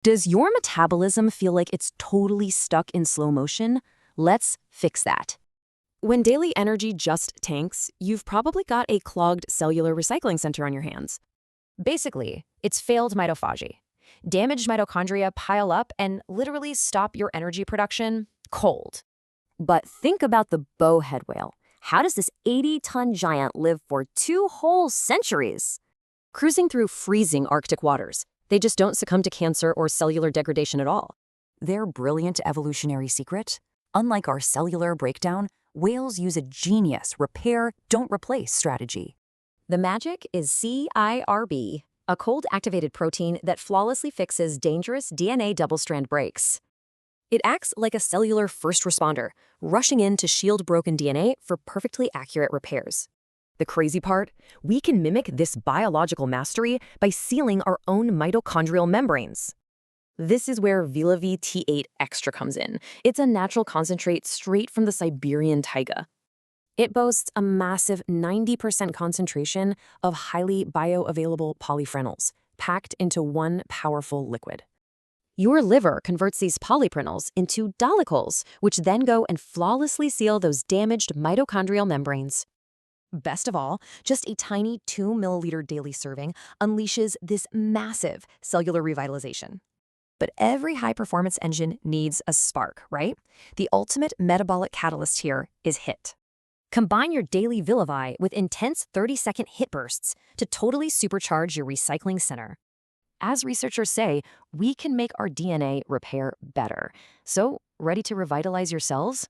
Does your metabolism feel like it's totally stuck in slow motion? Let's fix that. When daily energy just tanks, you've probably got a clogged cellular recycling center on your hands. Basically, it's failed mitophagy. Damaged mitochondria pile up and literally stop your energy production cold. But think about the bowhead whale. How does this 80-ton giant live for 2 whole centuries? Cruising through freezing Arctic waters, they just don't succumb to cancer or cellular degradation at all. Their brilliant evolutionary secret? Unlike our cellular breakdown, whales use a genius repair, don't replace strategy. The magic is CIRB, a cold-activated protein that flawlessly fixes dangerous DNA double-strand breaks. It acts like a cellular first responder, rushing in to shield broken DNA for perfectly accurate repairs. The crazy part? We can mimic this biological mastery by sealing our own mitochondrial membranes. This is where Vid22 Extra comes in. It's a natural concentrate straight from the Siberian taiga. It boasts a massive 90% concentration of highly bioavailable polyphenols, packed into one powerful liquid. Your liver converts these polyphenols into dolichols, which then go and flawlessly seal those damaged mitochondrial membranes. Best of all, just a tiny 2 milliliter daily serving unleashes this massive cellular revitalization. But every high-performance engine needs a spark, right? The ultimate metabolic catalyst here is HIT. Combine your daily villi with intense 30-second HIT bursts to totally supercharge your recycling center. As researchers say, we can make our DNA repair better. So, ready to revitalize your cells?